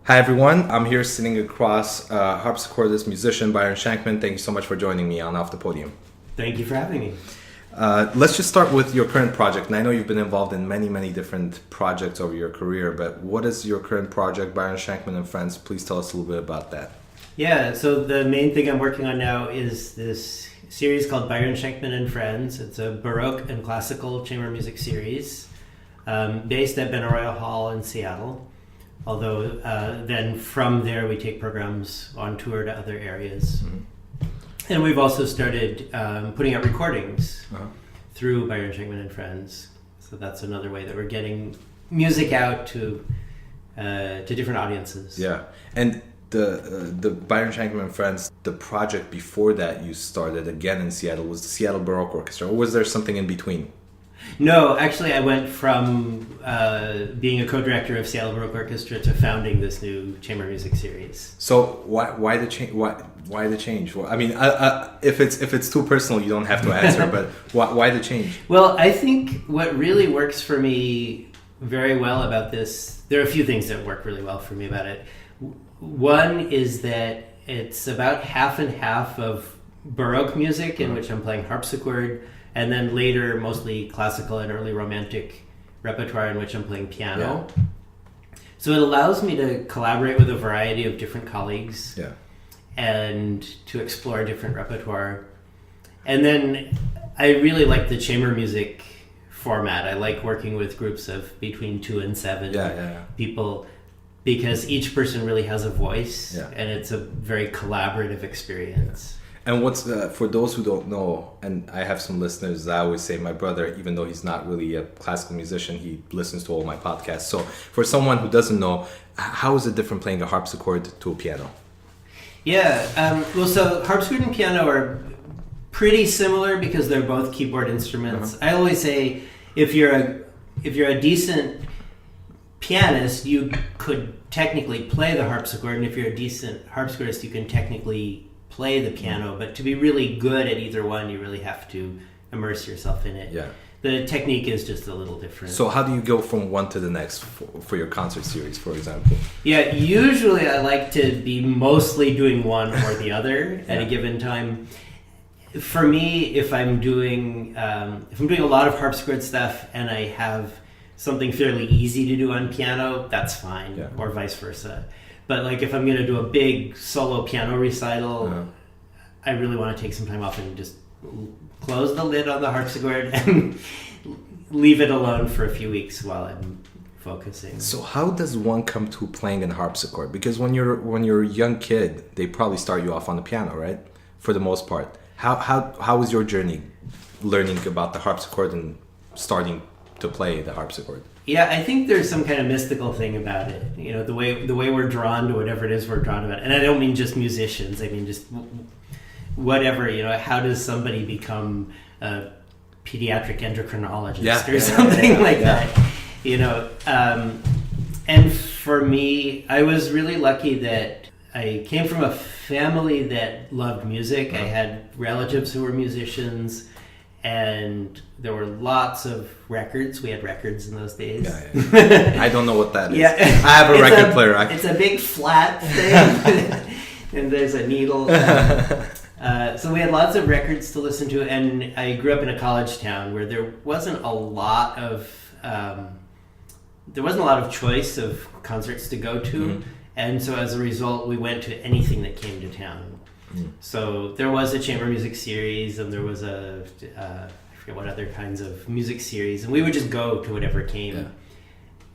Hi everyone, I'm here sitting across harpsichordist musician Byron Schenkman. Thank you so much for joining me on Off the Podium. Thank you for having me. Let's just start with your current project. And I know you've been involved in many different projects over your career, but what is your current project, Byron Schenkman and Friends? Please tell us a little bit about that. Yeah, so the main thing I'm working on now is this series called Byron Schenkman and Friends. It's a Baroque and classical chamber music series based at Benaroya Hall in Seattle. Although then from there we take programs on tour to other areas. Mm-hmm. And we've also started putting out recordings through Byron Schenkman and Friends. So that's another way that we're getting music out to different audiences. Yeah, and the Byron Schenkman and Friends, the project before that you started again in Seattle was the Seattle Baroque Orchestra. Or was there something in between? No, actually I went from being a co-director of Seattle Baroque Orchestra to founding this new chamber music series. So why the change? Why the change? Well, I mean, if it's too personal, you don't have to answer. But why the change? Well, I think what really works for me very well about this, there are a few things that work really well for me about it. One is that it's about half and half of Baroque music in which I'm playing harpsichord, and then later mostly classical and early romantic repertoire in which I'm playing piano. Yeah. So it allows me to collaborate with a variety of different colleagues and to explore different repertoire. And then I really like the chamber music format. I like working with groups of between 2 and 7 people because each person really has a voice and it's a very collaborative experience. And what's for those who don't know, and I have some listeners, I always say my brother, even though he's not really a classical musician, he listens to all my podcasts. So for someone who doesn't know, how is it different playing a harpsichord to a piano? Yeah, well, so harpsichord and piano are pretty similar because they're both keyboard instruments. I always say if you're a decent pianist, you could technically play the harpsichord, and if you're a decent harpsichordist, you can technically play the piano, but to be really good at either one, you really have to immerse yourself in it. Yeah. The technique is just a little different. So how do you go from one to the next for your concert series, for example? Yeah, usually I like to be mostly doing one or the other at a given time. For me, if I'm doing a lot of harpsichord stuff and I have something fairly easy to do on piano, that's fine, or vice versa. But like if I'm going to do a big solo piano recital, I really want to take some time off and just close the lid on the harpsichord and leave it alone for a few weeks while I'm focusing. So how does one come to playing a harpsichord? Because when you're a young kid, they probably start you off on the piano, right? For the most part. How was your journey learning about the harpsichord and starting to play the harpsichord? Yeah, I think there's some kind of mystical thing about it. You know, the way we're drawn to whatever it is we're drawn to it. And I don't mean just musicians. I mean just whatever, you know, how does somebody become a pediatric endocrinologist or something like that? You know, and for me, I was really lucky that I came from a family that loved music. I had relatives who were musicians. And there were lots of records. We had records in those days. I don't know what that is. I have a record player. It's a big flat thing, and there's a needle. So we had lots of records to listen to, and I grew up in a college town where there wasn't a lot of choice of concerts to go to, and so as a result, we went to anything that came to town. So there was a chamber music series, and there was I forget what other kinds of music series, and we would just go to whatever came. Yeah.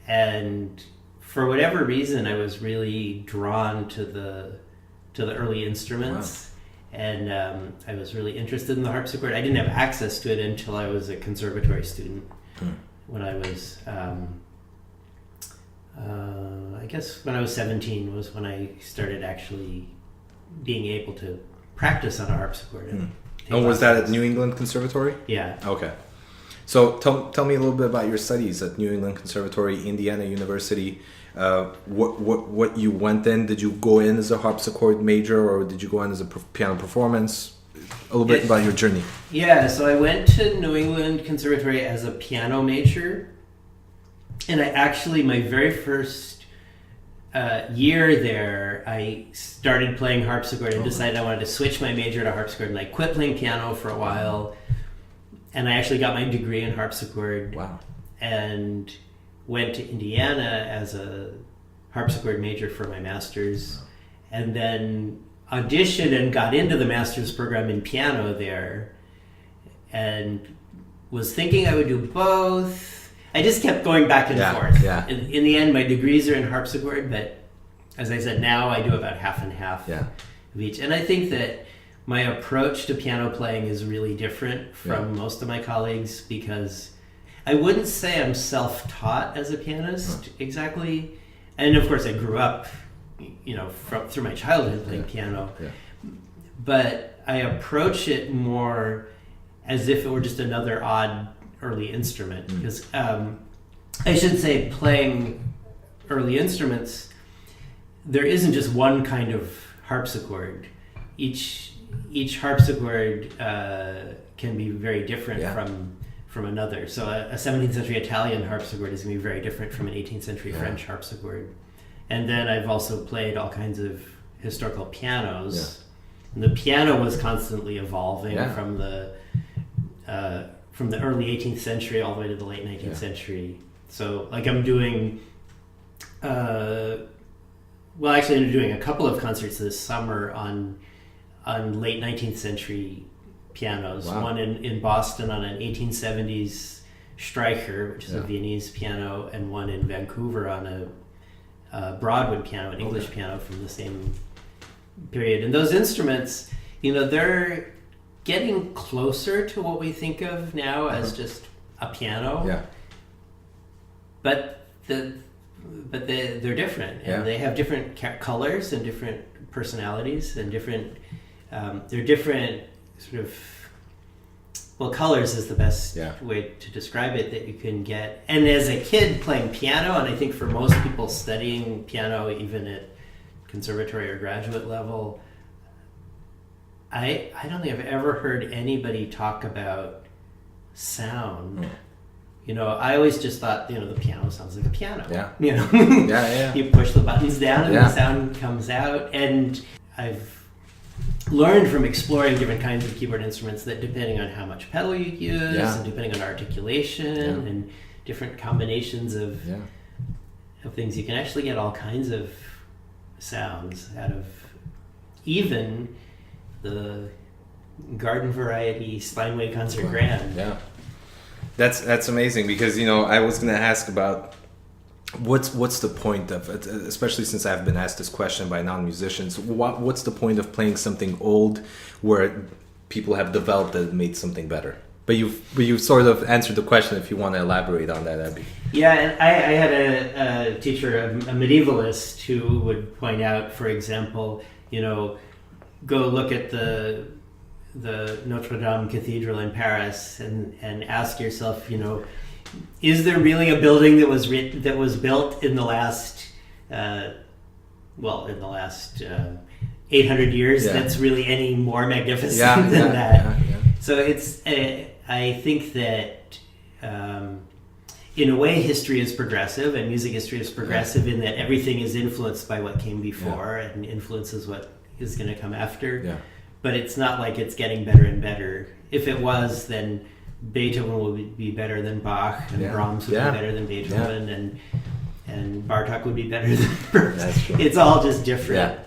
And for whatever reason, I was really drawn to the early instruments, and I was really interested in the harpsichord. I didn't have access to it until I was a conservatory student. When I was, I guess when I was 17 was when I started actually being able to practice on a harpsichord. And was that at New England Conservatory? Yeah. Okay. So tell me a little bit about your studies at New England Conservatory, Indiana University. What you went in? Did you go in as a harpsichord major, or did you go in as a piano performance? A little bit about your journey. Yeah, so I went to New England Conservatory as a piano major, and I actually, my very first year there, I started playing harpsichord and decided I wanted to switch my major to harpsichord, and I quit playing piano for a while, and I actually got my degree in harpsichord. Wow. And went to Indiana as a harpsichord major for my master's, and then auditioned and got into the master's program in piano there, and was thinking I would do both. I just kept going back and forth. Yeah. In the end, my degrees are in harpsichord, but as I said, now I do about half and half of each. And I think that my approach to piano playing is really different from most of my colleagues, because I wouldn't say I'm self-taught as a pianist exactly. And of course, I grew up, through my childhood playing piano. Yeah. But I approach it more as if it were just another odd early instrument. Because I should say, playing early instruments, there isn't just one kind of harpsichord. Each harpsichord can be very different from another. So a 17th century Italian harpsichord is going to be very different from an 18th century French harpsichord. And then I've also played all kinds of historical pianos. Yeah. And the piano was constantly evolving from the early 18th century all the way to the late 19th century. So like I'm doing, I'm doing a couple of concerts this summer on late 19th century pianos. Wow. One in Boston on an 1870s Streicher, which is a Viennese piano, and one in Vancouver on a Broadwood piano, an English piano from the same period. And those instruments, they're getting closer to what we think of now as just a piano. Yeah. But they're different, and they have different colors and different personalities and different. They're different sort of. Well, colors is the best way to describe it that you can get. And as a kid playing piano, and I think for most people studying piano, even at conservatory or graduate level, I don't think I've ever heard anybody talk about sound. I always just thought, the piano sounds like a piano. Yeah. You push the buttons down and the sound comes out. And I've learned from exploring different kinds of keyboard instruments that depending on how much pedal you use and depending on articulation and different combinations of things, you can actually get all kinds of sounds out of even the garden variety Steinway Concert Grand. Yeah. That's amazing, because I was going to ask about what's the point of it, especially since I've been asked this question by non-musicians. What's the point of playing something old where people have developed that made something better? But you've sort of answered the question. If you want to elaborate on that, Abby. Yeah, and I had a teacher, a medievalist, who would point out, for example, go look at the Notre Dame Cathedral in Paris and ask yourself, is there really a building that was built in the last 800 years that's really any more magnificent than that? So it's I think that in a way history is progressive, and music history is progressive in that everything is influenced by what came before and influences what is going to come after. Yeah. But it's not like it's getting better and better. If it was, then Beethoven would be better than Bach, and Brahms would be better than Beethoven, and Bartok would be better than Brahms. That's true. It's all just different,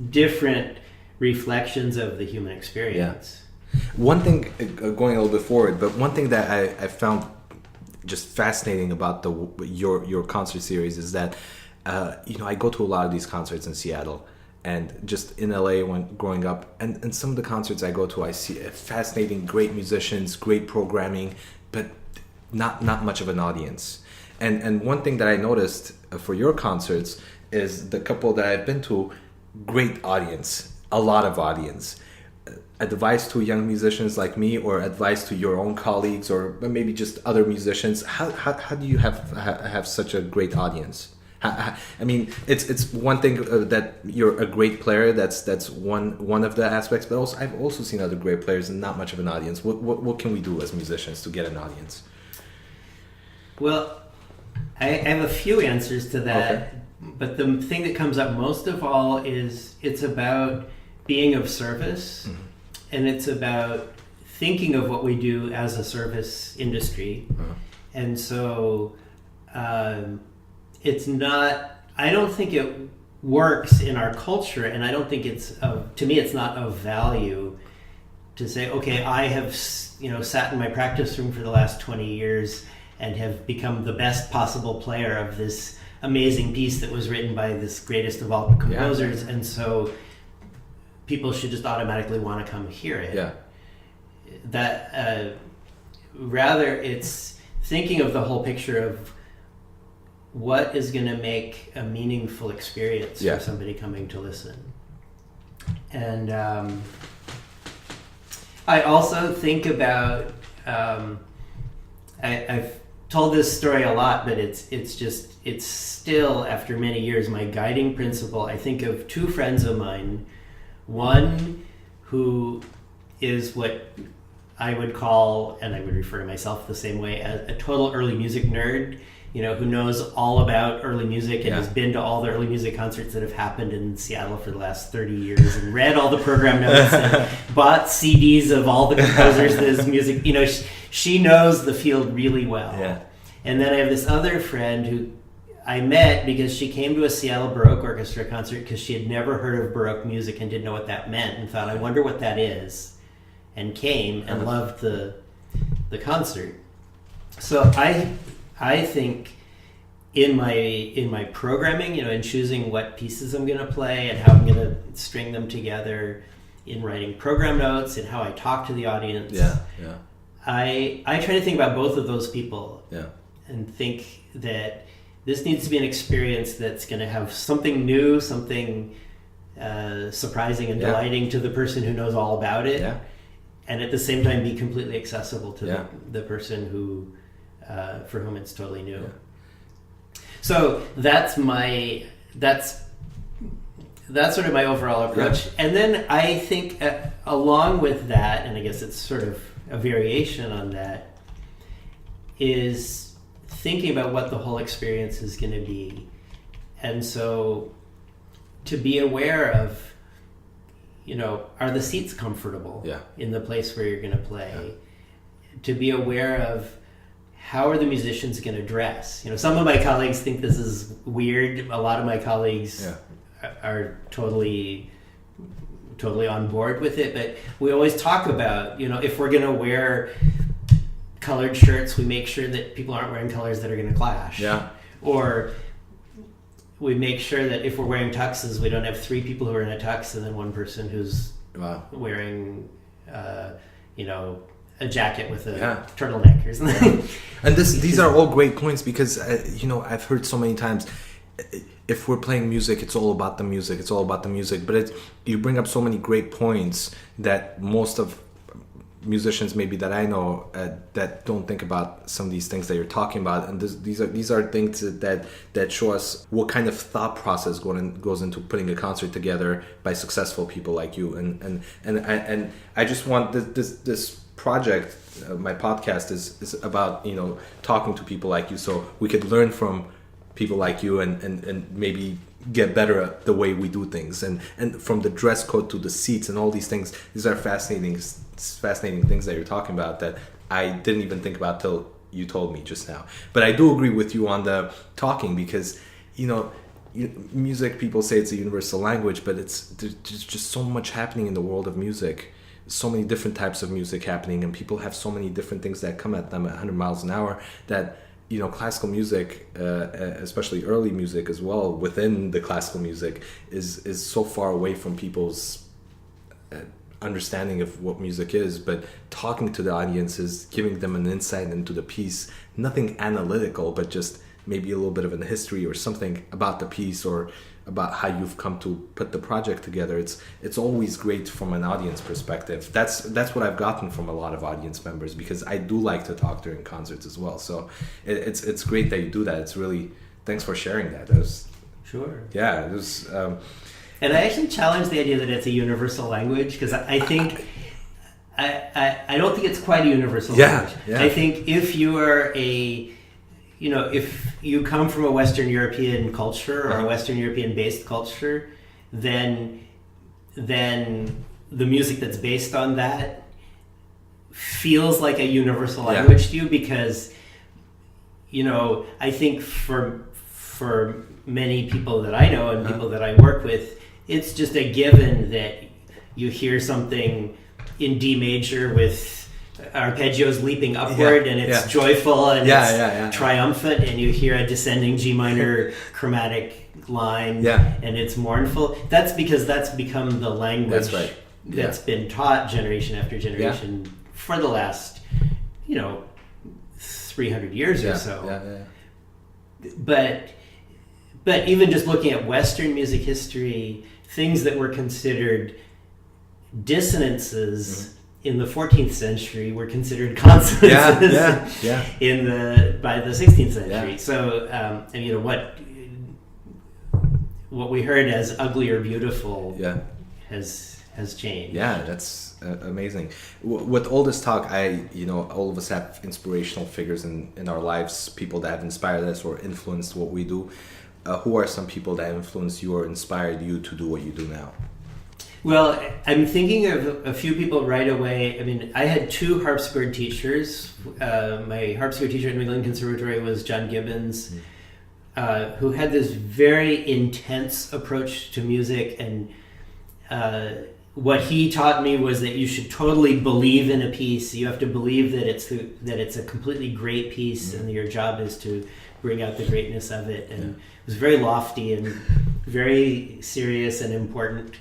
different reflections of the human experience. Yeah. One thing, going a little bit forward, but one thing that I found just fascinating about your concert series is that I go to a lot of these concerts in Seattle. And just in LA when growing up, and some of the concerts I go to, I see fascinating, great musicians, great programming, but not much of an audience. And one thing that I noticed for your concerts is the couple that I've been to, great audience, a lot of audience. Advice to young musicians like me, or advice to your own colleagues, or maybe just other musicians. How do you have such a great audience? I mean, it's one thing that you're a great player. That's one of the aspects. But also, I've also seen other great players and not much of an audience. What can we do as musicians to get an audience? Well, I have a few answers to that. But the thing that comes up most of all is it's about being of service, and it's about thinking of what we do as a service industry. And so it's not, I don't think it works in our culture, and I don't think it's, to me, it's not of value to say, okay, I have, sat in my practice room for the last 20 years and have become the best possible player of this amazing piece that was written by this greatest of all composers, and so people should just automatically want to come hear it. Yeah. That rather, it's thinking of the whole picture of what is going to make a meaningful experience for somebody coming to listen. And I also think about, I've told this story a lot, but it's still, after many years, my guiding principle. I think of two friends of mine, one who is what I would call, and I would refer to myself the same way, a total early music nerd, who knows all about early music and has been to all the early music concerts that have happened in Seattle for the last 30 years and read all the program notes and bought CDs of all the composers that his music, she knows the field really well. Yeah. And then I have this other friend who I met because she came to a Seattle Baroque Orchestra concert because she had never heard of Baroque music and didn't know what that meant, and thought, I wonder what that is, and came and loved the concert. So I think in my programming, in choosing what pieces I'm going to play and how I'm going to string them together, in writing program notes and how I talk to the audience, I try to think about both of those people and think that this needs to be an experience that's going to have something new, something surprising and delighting to the person who knows all about it, and at the same time be completely accessible to the person who for whom it's totally new. Yeah. So that's sort of my overall approach. Yeah. And then I think along with that, and I guess it's sort of a variation on that, is thinking about what the whole experience is going to be. And so to be aware of, are the seats comfortable in the place where you're going to play? Yeah. To be aware of how are the musicians going to dress? Some of my colleagues think this is weird. A lot of my colleagues are totally on board with it. But we always talk about, if we're going to wear colored shirts, we make sure that people aren't wearing colors that are going to clash. Yeah. Or we make sure that if we're wearing tuxes, we don't have three people who are in a tux and then one person who's wearing, a jacket with a turtleneck or something. And these are all great points because, I've heard so many times, if we're playing music, it's all about the music. It's all about the music. But you bring up so many great points that most of musicians maybe that I know that don't think about some of these things that you're talking about, and these are things that show us what kind of thought process goes into putting a concert together by successful people like you. And I just want this project, my podcast is about talking to people like you, so we could learn from people like you and maybe get better at the way we do things, and from the dress code to the seats and all these things. These are fascinating things that you're talking about that I didn't even think about till you told me just now. But I do agree with you on the talking, because music, people say it's a universal language, but there's just so much happening in the world of music, so many different types of music happening, and people have so many different things that come at them at 100 miles an hour that classical music, especially early music as well, within the classical music, is so far away from people's understanding of what music is. But talking to the audience is giving them an insight into the piece, nothing analytical, but just maybe a little bit of a history or something about the piece or about how you've come to put the project together. It's always great from an audience perspective. That's what I've gotten from a lot of audience members, because I do like to talk during concerts as well. So it's great that you do that. It's really, thanks for sharing that. Sure. Yeah, it was. And I actually challenge the idea that it's a universal language, because I think I don't think it's quite a universal language. Yeah. I think if you are if you come from a Western European culture or a Western European based culture, then the music that's based on that feels like a universal language to you, because I think for many people that I know and people that I work with, it's just a given that you hear something in D major with arpeggios leaping upward, and it's joyful and it's triumphant, and you hear a descending G minor chromatic line and it's mournful. That's because that's become the language that's been taught generation after generation for the last 300 years or so. But even just looking at Western music history, things that were considered dissonances in the 14th century were considered consonances by the 16th century. So what we heard as ugly or beautiful has changed. Yeah, that's amazing. With all this talk, all of us have inspirational figures in our lives, people that have inspired us or influenced what we do. Who are some people that influenced you or inspired you to do what you do now? Well, I'm thinking of a few people right away. I mean, I had two harpsichord teachers. My harpsichord teacher at New England Conservatory was John Gibbons, who had this very intense approach to music. And what he taught me was that you should totally believe in a piece. You have to believe that it's a completely great piece, and your job is to bring out the greatness of it. And it was very lofty and very serious and important.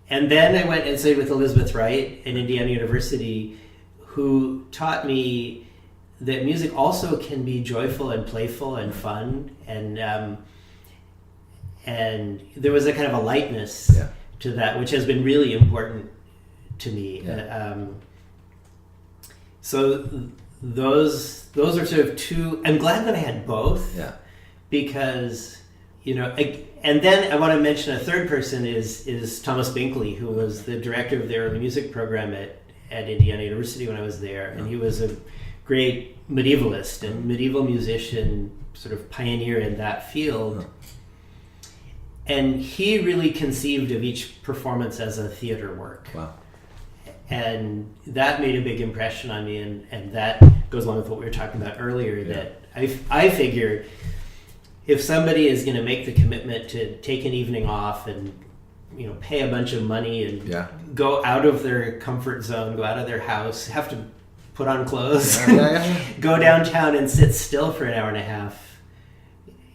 And then I went and studied with Elizabeth Wright at Indiana University, who taught me that music also can be joyful and playful and fun, and there was a kind of a lightness to that, which has been really important to me. So those are sort of two. I'm glad that I had both, because and then I want to mention a third person is Thomas Binkley, who was the director of the early music program at Indiana University when I was there. And he was a great medievalist and medieval musician, sort of pioneer in that field. And he really conceived of each performance as a theater work. Wow. And that made a big impression on me, and that goes along with what we were talking about earlier, that I figure if somebody is going to make the commitment to take an evening off and pay a bunch of money and go out of their comfort zone, go out of their house, have to put on clothes, go downtown and sit still for an hour and a half.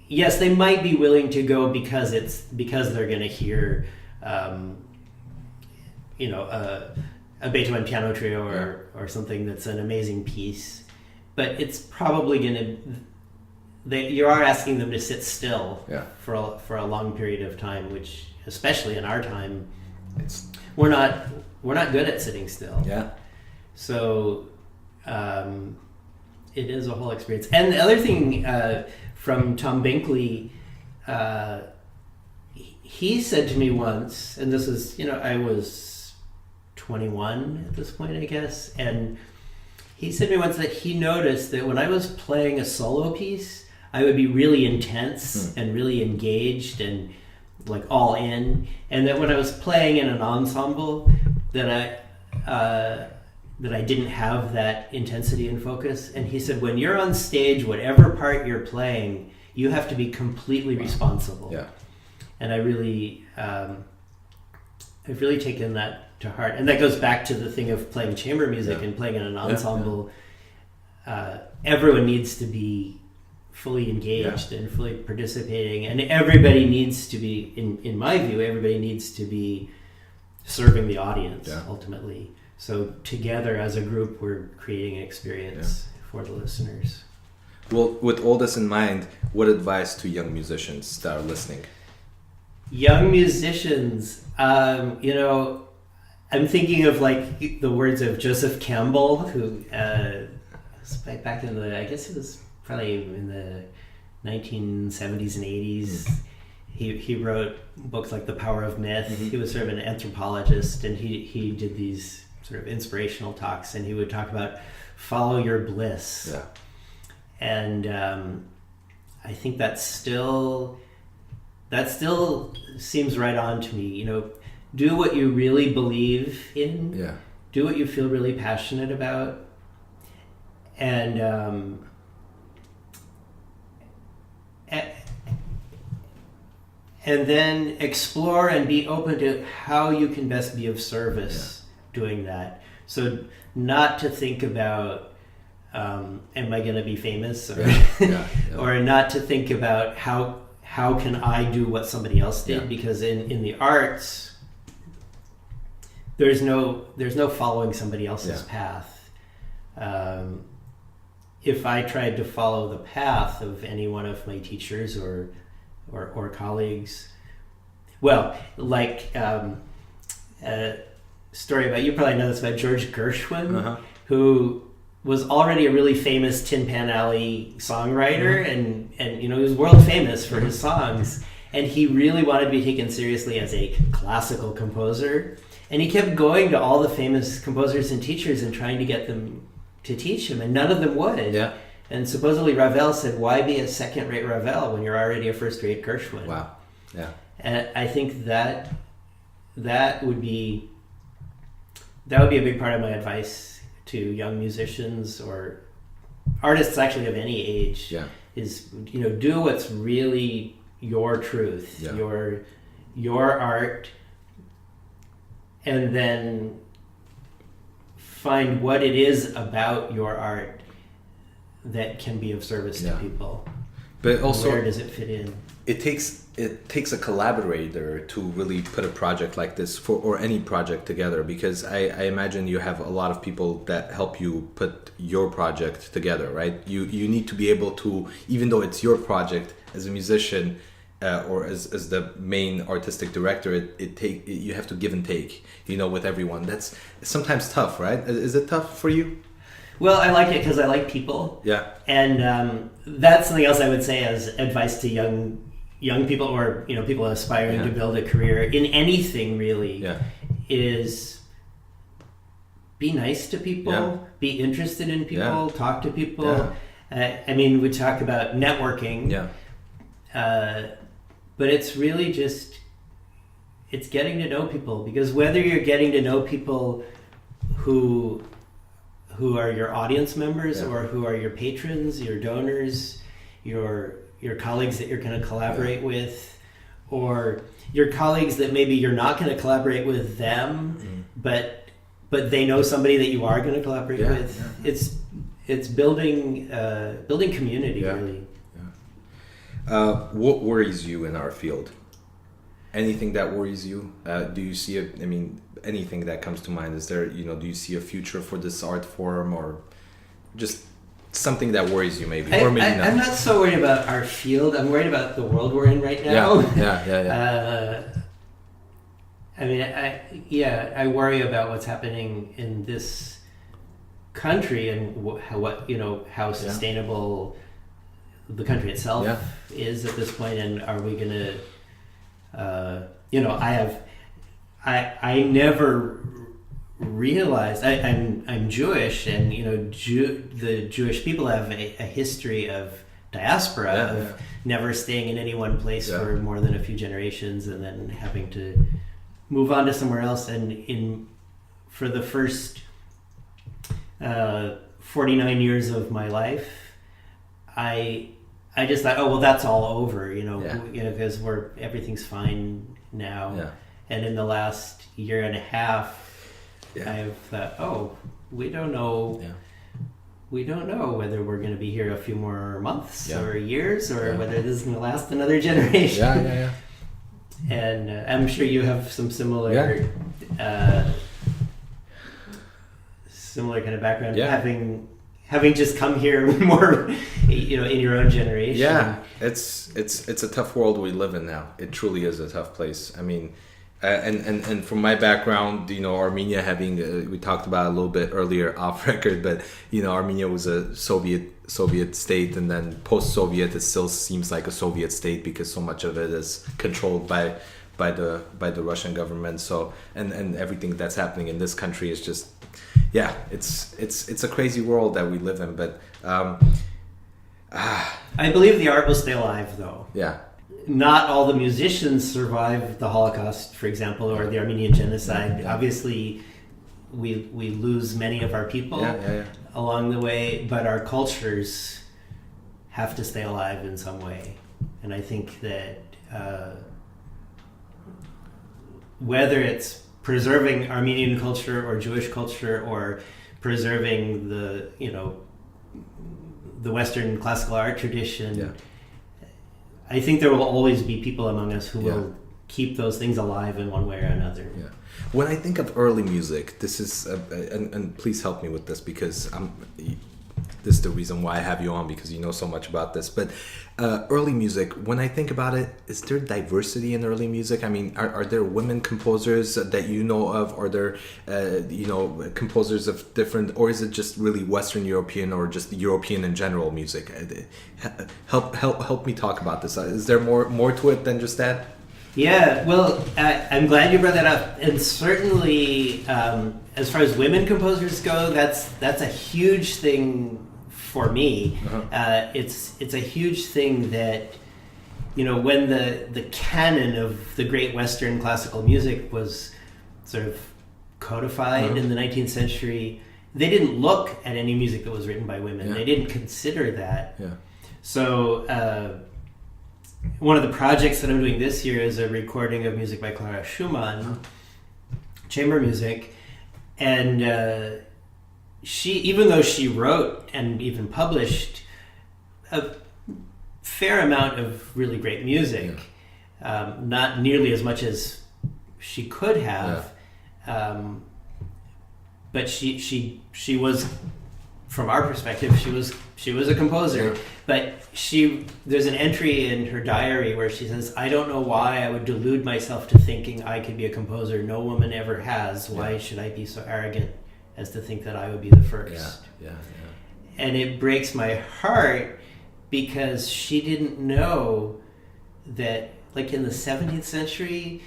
Yes, they might be willing to go because they're going to hear a Beethoven piano trio or something that's an amazing piece, but it's probably going to. You are asking them to sit still for a long period of time, which, especially in our time, we're not good at sitting still. So it is a whole experience. And the other thing from Tom Binkley, he said to me once, and this is I was 21 at this point, I guess, and he said to me once that he noticed that when I was playing a solo piece, I would be really intense and really engaged and like all in, and that when I was playing in an ensemble, that I didn't have that intensity and focus. And he said, when you're on stage, whatever part you're playing, you have to be completely responsible. And I've really taken that to heart, and that goes back to the thing of playing chamber music and playing in an ensemble. Everyone needs to be fully engaged and fully participating, and everybody needs to be, in my view, everybody needs to be serving the audience ultimately. So together as a group, we're creating an experience for the listeners. Well, with all this in mind, what advice to young musicians that are listening? Young musicians, I'm thinking of like the words of Joseph Campbell, who back in I guess it was probably in the 1970s and 80s. He wrote books like The Power of Myth. He was sort of an anthropologist, and he did these sort of inspirational talks, and he would talk about follow your bliss. and I think that still seems right on to me. You know, do what you really believe in. Yeah. Do what you feel really passionate about, and then explore and be open to how you can best be of service doing that. So not to think about, am I going to be famous? Or, or not to think about how can I do what somebody else did? Because in the arts, there's no following somebody else's path. If I tried to follow the path of any one of my teachers or colleagues, well, like a story about, you probably know this about George Gershwin, who was already a really famous Tin Pan Alley songwriter, and you know, he was world famous for his songs, and he really wanted to be taken seriously as a classical composer, and he kept going to all the famous composers and teachers and trying to get them to teach him, and none of them would. Yeah. And supposedly Ravel said, "Why be a second-rate Ravel when you're already a first-rate Gershwin?" Wow. Yeah. And I think that would be a big part of my advice to young musicians or artists, actually of any age. Yeah. Is, you know, do what's really your truth, your art, and then find what it is about your art that can be of service to people. But also, where does it fit in? It takes a collaborator to really put a project like this or any project together, because I imagine you have a lot of people that help you put your project together, right? You need to be able to, even though it's your project as a musician or as the main artistic director, you have to give and take, you know, with everyone. That's sometimes tough, right? Is it tough for you? Well, I like it because I like people. Yeah. And that's something else I would say as advice to young people, or, you know, people aspiring to build a career in anything really, is be nice to people, be interested in people, talk to people. I mean, we talk about networking, but it's really just, it's getting to know people, because whether you're getting to know people who are your audience members or who are your patrons, your donors, your colleagues that you're going to collaborate with, or your colleagues that maybe you're not going to collaborate with them, but they know somebody that you are going to collaborate with. It's building community, really. What worries you in our field? Anything that worries you? Do you see it? I mean, anything that comes to mind? Is there, you know, do you see a future for this art form, or just something that worries you, maybe, or maybe not? I'm not so worried about our field. I'm worried about the world we're in right now. I mean, I worry about what's happening in this country and how sustainable the country itself is at this point, and are we going to? I never realized I'm Jewish, and you know, the Jewish people have a history of diaspora, of never staying in any one place for more than a few generations, and then having to move on to somewhere else. And for the first 49 years of my life, I just thought, oh well, that's all over, you know, because everything's fine now. Yeah. And in the last year and a half, I've thought, oh, we don't know. Yeah. We don't know whether we're going to be here a few more months or years, or whether this is going to last another generation. And I'm sure you have some similar kind of background, having just come here more, you know, in your own generation. Yeah, it's a tough world we live in now. It truly is a tough place. I mean, and from my background, you know, Armenia having we talked about a little bit earlier off record, but you know, Armenia was a Soviet state, and then post-Soviet, it still seems like a Soviet state because so much of it is controlled by the Russian government. So and everything that's happening in this country is just, it's a crazy world that we live in. But I believe the art will stay alive, though. Yeah. Not all the musicians survived the Holocaust, for example, or the Armenian genocide. Yeah. Obviously, we lose many of our people along the way, but our cultures have to stay alive in some way. And I think that whether it's preserving Armenian culture or Jewish culture or preserving the Western classical art tradition, I think there will always be people among us who will keep those things alive in one way or another. Yeah. When I think of early music, this is, and please help me with this because this is the reason why I have you on, because you know so much about this. But early music, when I think about it, is there diversity in early music? I mean, are there women composers that you know of? Are there, composers of different, or is it just really Western European or just European in general music? Help me talk about this. Is there more to it than just that? Yeah, well, I'm glad you brought that up. And certainly, as far as women composers go, that's a huge thing for me. It's a huge thing that, when the canon of the great Western classical music was sort of codified in the 19th century, they didn't look at any music that was written by women. Yeah. They didn't consider that. Yeah. So one of the projects that I'm doing this year is a recording of music by Clara Schumann, chamber music, and she, even though she wrote and even published a fair amount of really great music, not nearly as much as she could have, but she was, from our perspective, she was a composer. But there's an entry in her diary where she says, "I don't know why I would delude myself to thinking I could be a composer. No woman ever has. Why should I be so arrogant as to think that I would be the first?" And it breaks my heart because she didn't know that, like, in the 17th century,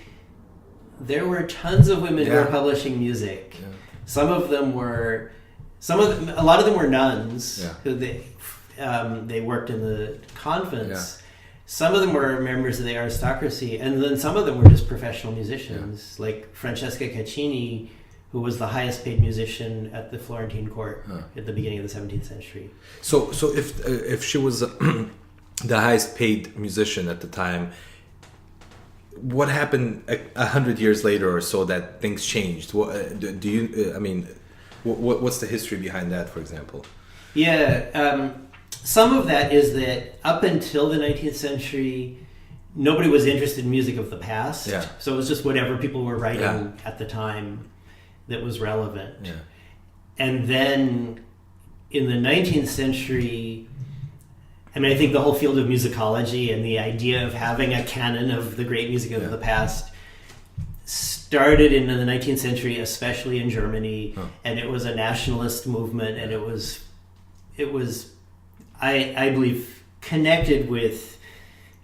there were tons of women who were publishing music. A lot of them were nuns who they worked in the convents. Some of them were members of the aristocracy, and then some of them were just professional musicians, like Francesca Caccini, who was the highest paid musician at the Florentine court at the beginning of the 17th century. So if she was the highest paid musician at the time, what happened 100 years later or so that things changed? What's the history behind that, for example? Some of that is that up until the 19th century, nobody was interested in music of the past. So it was just whatever people were writing at the time that was relevant. And then in the 19th century, I think the whole field of musicology and the idea of having a canon of the great music of the past started in the 19th century, especially in Germany, and it was a nationalist movement, and it was I believe connected with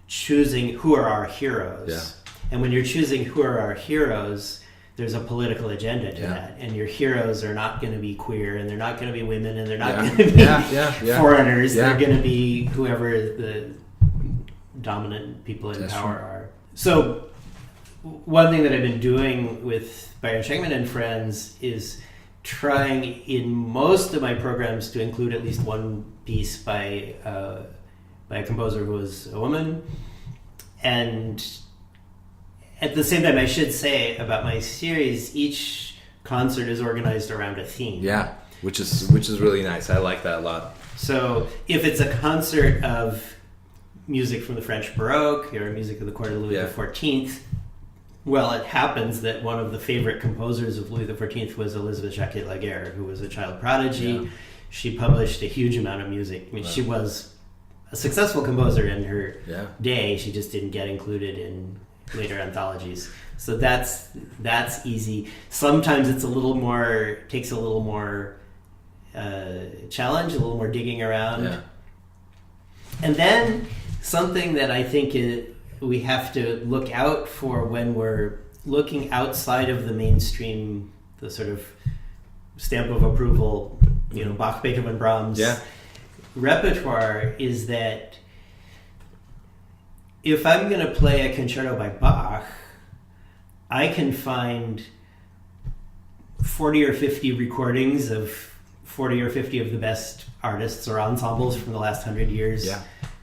choosing who are our heroes. And when you're choosing who are our heroes, there's a political agenda to that, and your heroes are not going to be queer, and they're not going to be women, and they're not going to be foreigners. They're going to be whoever the dominant people in power are. So one thing that I've been doing with Byron Schenkman and Friends is trying in most of my programs to include at least one piece by a composer who was a woman. And at the same time, I should say about my series, each concert is organized around a theme. Which is really nice. I like that a lot. So if it's a concert of music from the French Baroque or music of the court of Louis XIV, well, it happens that one of the favorite composers of Louis XIV was Elizabeth Jacquet-Laguerre, who was a child prodigy. She published a huge amount of music. She was a successful composer in her day. She just didn't get included in later anthologies. So that's easy. Sometimes it's takes a little more challenge, a little more digging around. And then something that I think we have to look out for when we're looking outside of the mainstream, the sort of stamp of approval, Bach, Beethoven, Brahms, repertoire is that if I'm going to play a concerto by Bach, I can find 40 or 50 recordings of 40 or 50 of the best artists or ensembles from the last 100 years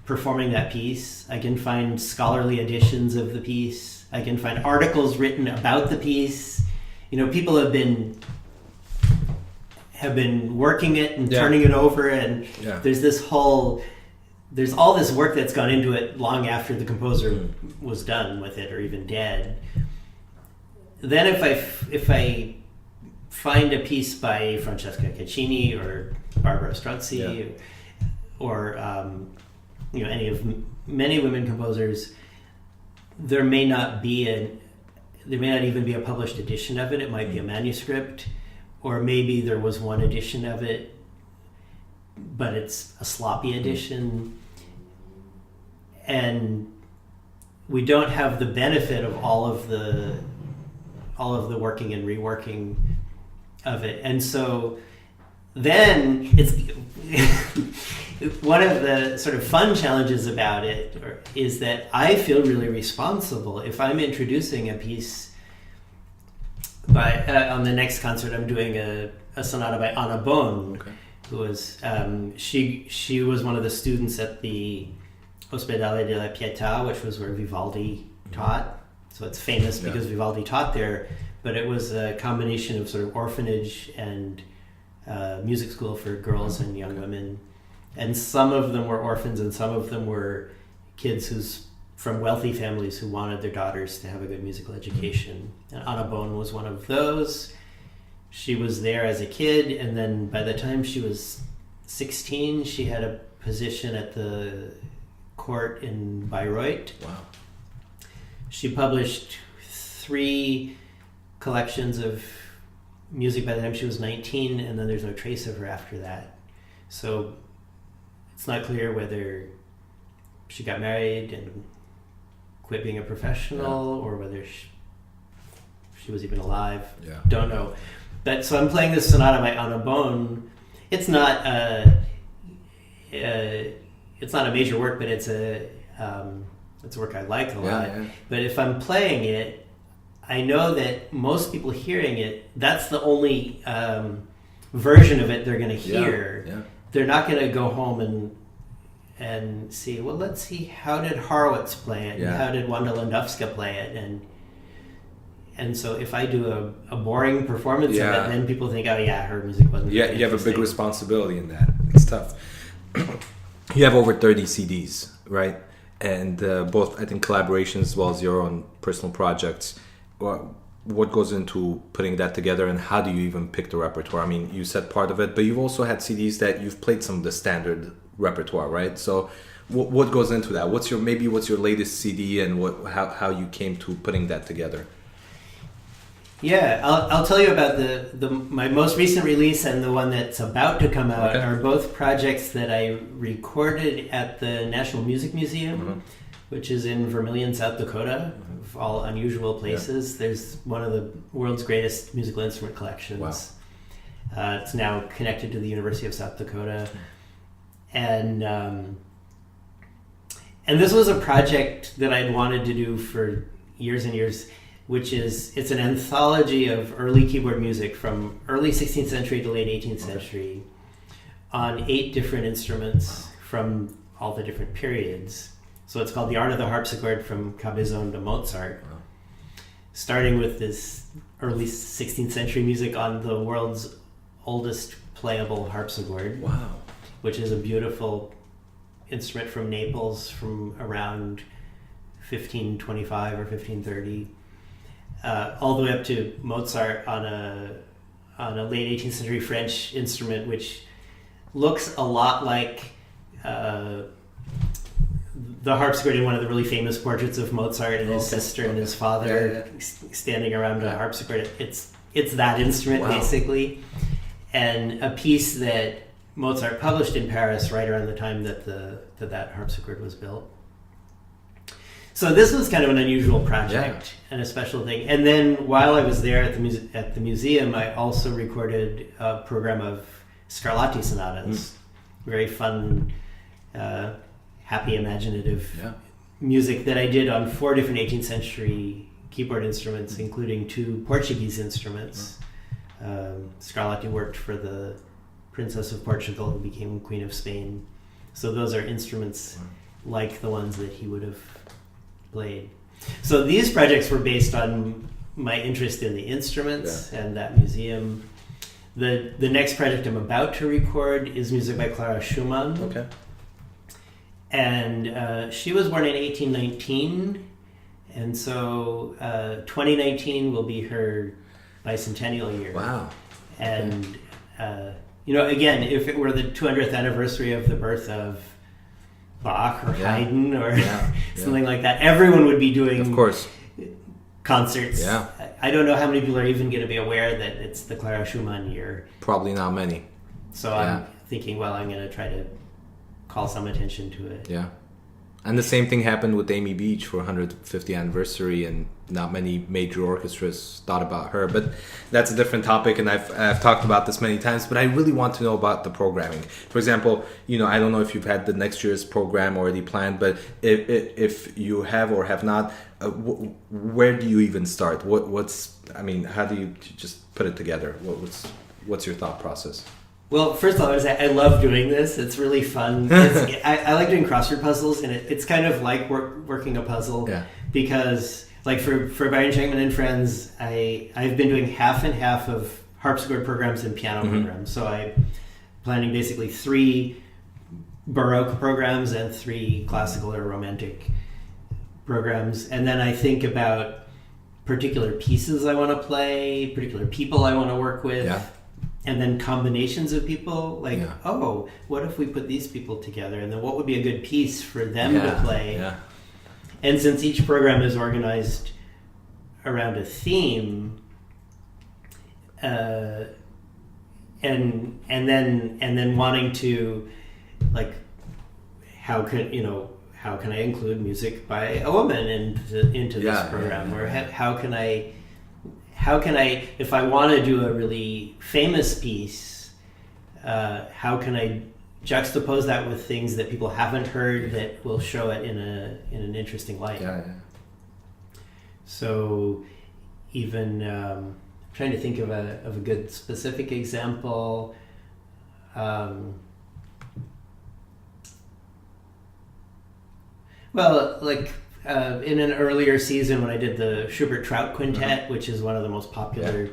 performing that piece. I can find scholarly editions of the piece. I can find articles written about the piece. People have been working it and turning it over, and there's all this work that's gone into it long after the composer was done with it or even dead. Then if I find a piece by Francesca Caccini or Barbara Strozzi or any of many women composers, there may not even be a published edition of it. It might be a manuscript, or maybe there was one edition of it, but it's a sloppy edition, and we don't have the benefit of all of the working and reworking of it. And so then it's one of the sort of fun challenges about it is that I feel really responsible if I'm introducing a piece by on the next concert. I'm doing a sonata by Anna Bohn, who was she was one of the students at the Ospedale della Pietà, which was where Vivaldi taught. So it's famous because Vivaldi taught there, but it was a combination of sort of orphanage and music school for girls and young women. And some of them were orphans and some of them were kids from wealthy families who wanted their daughters to have a good musical education. And Anna Bohn was one of those. She was there as a kid, and then by the time she was 16, she had a position at the court in Bayreuth. Wow. She published 3 collections of music by the time she was 19, and then there's no trace of her after that. So it's not clear whether she got married and quit being a professional or whether she was even alive. Don't know. But so I'm playing this sonata by Anna Bohn. It's not a major work, but it's a work I like a lot. But if I'm playing it, I know that most people hearing it, that's the only version of it they're going to hear. They're not going to go home and see, well, let's see, how did Horowitz play it? And how did Wanda Landowska play it? And so if I do a boring performance of it, then people think, her music wasn't you have a big responsibility in that. It's tough. You have over 30 CDs, right? And both, I think, collaborations as well as your own personal projects. What goes into putting that together, and how do you even pick the repertoire? I mean, you said part of it, but you've also had CDs that you've played some of the standard repertoire, right? So what goes into that? What's your latest CD, and how you came to putting that together? Yeah, I'll tell you about my most recent release and the one that's about to come out are both projects that I recorded at the National Music Museum, which is in Vermillion, South Dakota, of all unusual places. There's one of the world's greatest musical instrument collections. Wow. It's now connected to the University of South Dakota. And this was a project that I'd wanted to do for years and years, it's an anthology of early keyboard music from early 16th century to late 18th century on 8 different instruments from all the different periods. So it's called The Art of the Harpsichord from Cabezon to Mozart, starting with this early 16th century music on the world's oldest playable harpsichord, which is a beautiful instrument from Naples from around 1525 or 1530. All the way up to Mozart on a late 18th century French instrument, which looks a lot like the harpsichord in one of the really famous portraits of Mozart and his sister and his father standing around a harpsichord. It's that instrument basically, and a piece that Mozart published in Paris right around the time that that harpsichord was built. So this was kind of an unusual project and a special thing. And then while I was there at the museum, I also recorded a program of Scarlatti sonatas, very fun, happy, imaginative music that I did on 4 different 18th century keyboard instruments, including 2 Portuguese instruments. Scarlatti worked for the Princess of Portugal, who became Queen of Spain. So those are instruments like the ones that he would have played. So these projects were based on my interest in the instruments and that museum. The next project I'm about to record is music by Clara Schumann. Okay. And she was born in 1819, and so 2019 will be her bicentennial year. Wow. And, again, if it were the 200th anniversary of the birth of Bach or Haydn or something like that, everyone would be doing, of course, concerts. Yeah. I don't know how many people are even going to be aware that it's the Clara Schumann year. Probably not many. So I'm thinking, well, I'm going to try to call some attention to it. Yeah. And the same thing happened with Amy Beach for 150th anniversary, and not many major orchestras thought about her. But that's a different topic, and I've talked about this many times, but I really want to know about the programming. For example, I don't know if you've had the next year's program already planned, but if you have or have not, where do you even start? How do you just put it together? What's your thought process? Well, first of all, I love doing this. It's really fun. I like doing crossword puzzles, and it's kind of like working a puzzle because, like for Byron Schenkman and Friends, I've been doing half and half of harpsichord programs and piano programs. So I'm planning basically 3 Baroque programs and 3 classical or romantic programs, and then I think about particular pieces I want to play, particular people I want to work with. Yeah. And then combinations of people, what if we put these people together? And then what would be a good piece for them to play? Yeah. And since each program is organized around a theme, and then wanting to, how can I include music by a woman into this program? Or how can I, if I want to do a really famous piece, how can I juxtapose that with things that people haven't heard that will show it in an interesting light? Yeah. So, even trying to think of a good specific example. In an earlier season when I did the Schubert Trout Quintet, which is one of the most popular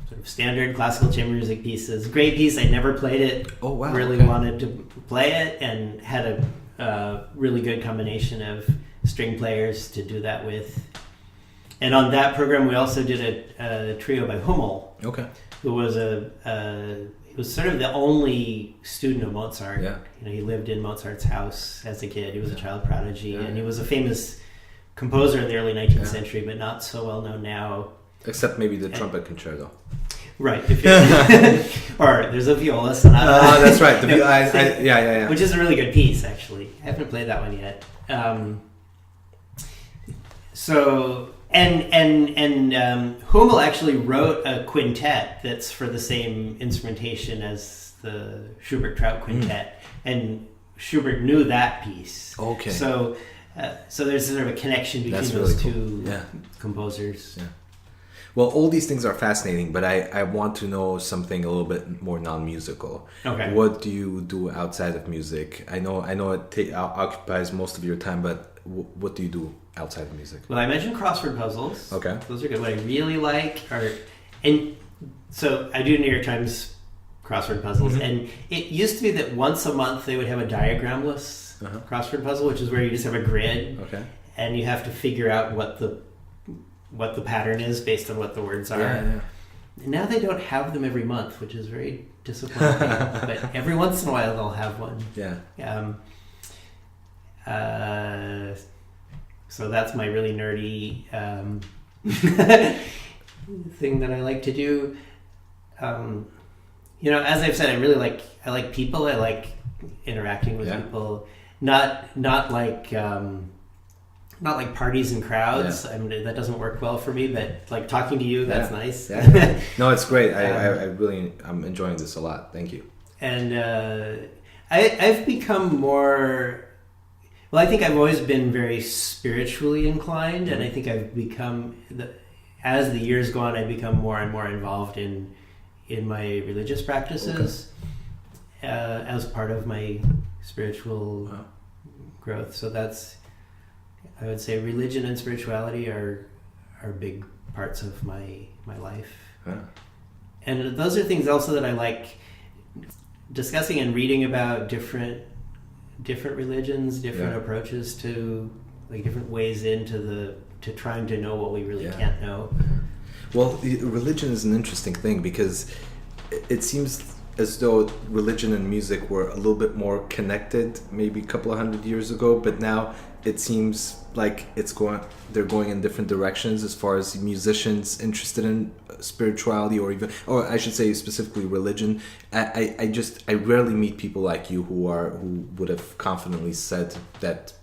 sort of standard classical chamber music pieces. Great piece. I never played it. Oh, wow. Really wanted to play it, and had a really good combination of string players to do that with. And on that program, we also did a trio by Pummel, who was he was sort of the only student of Mozart. Yeah. He lived in Mozart's house as a kid. He was a child prodigy, and he was a famous composer in the early 19th century, but not so well known now. Except maybe the trumpet concerto. Right. Or there's a viola sonata. That's right. The viola, which is a really good piece, actually. I haven't played that one yet. Hummel actually wrote a quintet that's for the same instrumentation as the Schubert Trout Quintet, and Schubert knew that piece. Okay. So there's sort of a connection between those two composers. Yeah. Well, all these things are fascinating, but I want to know something a little bit more non-musical. Okay. What do you do outside of music? I know it occupies most of your time, but what do you do outside of music? Well, I mentioned crossword puzzles. Okay. Those are good. What I really like so I do New York Times crossword puzzles, and it used to be that once a month they would have a diagramless crossword puzzle, which is where you just have a grid, and you have to figure out what the pattern is based on what the words are. Yeah. And now they don't have them every month, which is very disappointing. But every once in a while they'll have one. Yeah. So that's my really nerdy thing that I like to do. As I've said, I like people. I like interacting with people. Not like parties and crowds. I mean, that doesn't work well for me. But like talking to you, that's nice. Yeah. No, it's great. I'm enjoying this a lot. Thank you. And I've become more. Well, I think I've always been very spiritually inclined, and I think I've become, as the years go on, I've become more and more involved in my religious practices as part of my spiritual growth. So that's, I would say, religion and spirituality are big parts of my life. And those are things also that I like discussing and reading about different religions, different approaches to, like, different ways to trying to know what we really can't know. Well, religion is an interesting thing because it seems as though religion and music were a little bit more connected maybe a couple of hundred years ago, but now it seems like they're going in different directions as far as musicians interested in spirituality, or I should say specifically religion. I rarely meet people like you who would have confidently said that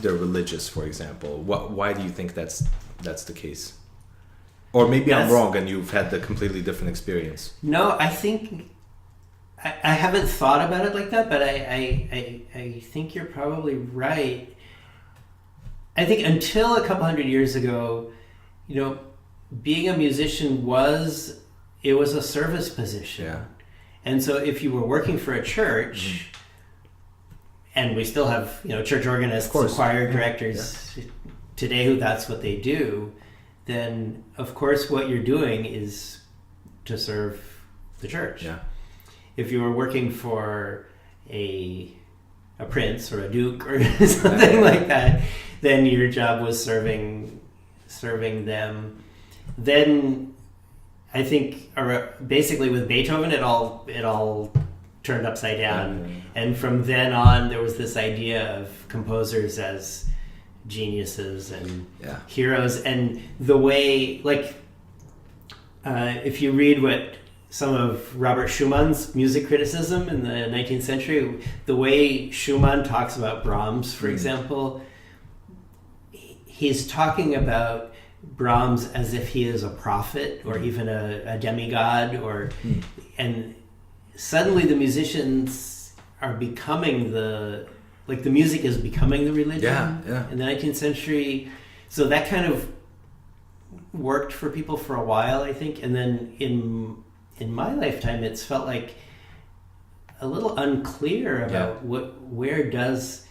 they're religious, for example. Why do you think that's the case? Or maybe I'm wrong and you've had the completely different experience. No, I think I haven't thought about it like that, but I think you're probably right. I think until a couple hundred years ago, being a musician was a service position. Yeah. And so if you were working for a church, and we still have, church organists, choir directors today who that's what they do, then of course what you're doing is to serve the church. Yeah. If you were working for a prince or a duke or something like that, then your job was serving them. Then I think basically with Beethoven it all turned upside down. And from then on there was this idea of composers as geniuses and heroes, and the way, like, if you read what some of Robert Schumann's music criticism in the 19th century, the way Schumann talks about Brahms, for example, he's talking about Brahms as if he is a prophet or even a demigod, and suddenly the musicians are becoming the music is becoming the religion in the 19th century. So that kind of worked for people for a while, I think. And then in my lifetime, it's felt like a little unclear about where does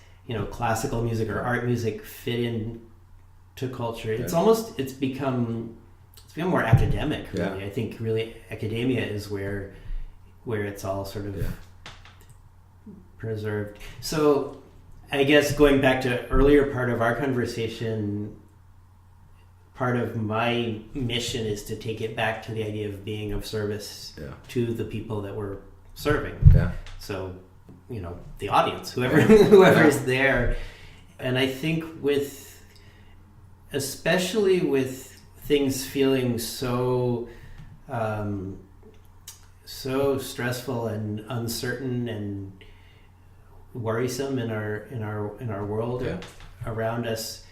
classical music or art music fit in to culture. It's become more academic, really. I think really academia is where it's all sort of preserved. So I guess going back to earlier part of our conversation, part of my mission is to take it back to the idea of being of service to the people that we're serving. Yeah. So, the audience, whoever is there. And I think especially with things feeling so stressful and uncertain and worrisome in our world around us,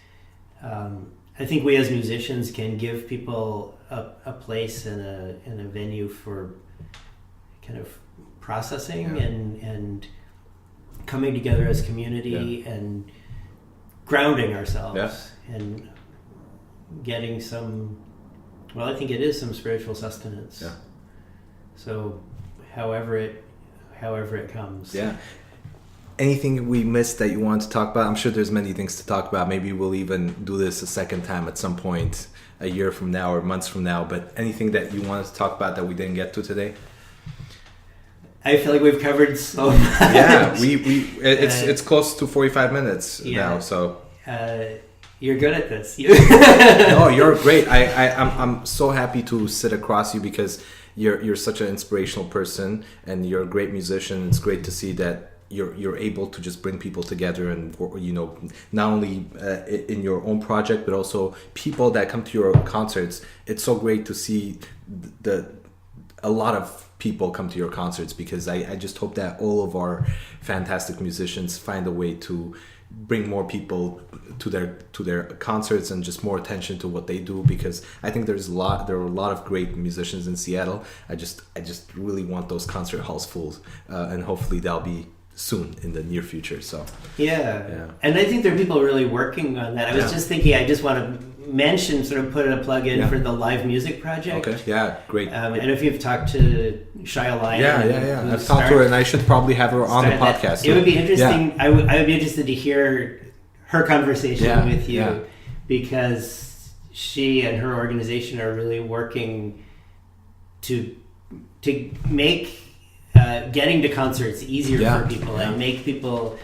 I think we as musicians can give people a place and a venue for kind of processing and coming together as community and grounding ourselves and getting some, I think it is some spiritual sustenance. Yeah. So however it comes. Yeah. Anything we missed that you want to talk about? I'm sure there's many things to talk about. Maybe we'll even do this a second time at some point, a year from now or months from now. But anything that you wanted to talk about that we didn't get to today? I feel like we've covered so much. Yeah, it's close to 45 minutes now. So you're good at this. No, you're great. I'm so happy to sit across you because you're such an inspirational person and you're a great musician. It's great to see that you're able to just bring people together and not only in your own project but also people that come to your concerts. It's so great to see a lot of people come to your concerts because I just hope that all of our fantastic musicians find a way to bring more people to their concerts and just more attention to what they do, because I think there are a lot of great musicians in Seattle. I just really want those concert halls full, and hopefully that'll be soon in the near future. So yeah. And I think there are people really working on that. I was just thinking, I just want to mention, sort of put a plug in for the live music project. Okay, yeah, great. And if you've talked to Shia Lion, yeah. I've talked to her, and I should probably have her on the podcast. It would be interesting. I would be interested to hear her conversation with you, because she and her organization are really working to make getting to concerts easier for people and make people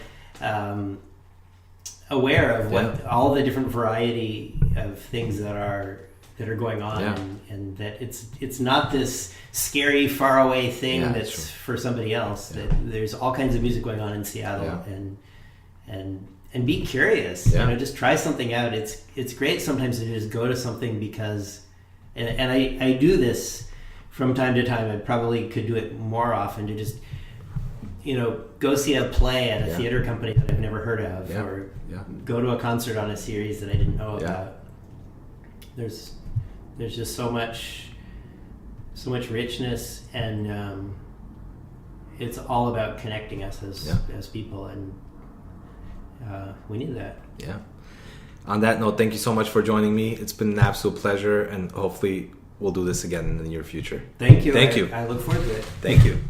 aware of what all the different variety of things that are going on, and that it's not this scary faraway thing that's for somebody else. That there's all kinds of music going on in Seattle, and be curious. Just try something out. It's great sometimes to just go to something because, and I do this from time to time. I probably could do it more often, to just go see a play at a theater company that I've never heard of, or go to a concert on a series that I didn't know about. There's just so much richness, and it's all about connecting us as people, and we need that. Yeah. On that note, thank you so much for joining me. It's been an absolute pleasure, and hopefully we'll do this again in the near future. Thank you. Thank you. I look forward to it. Thank you.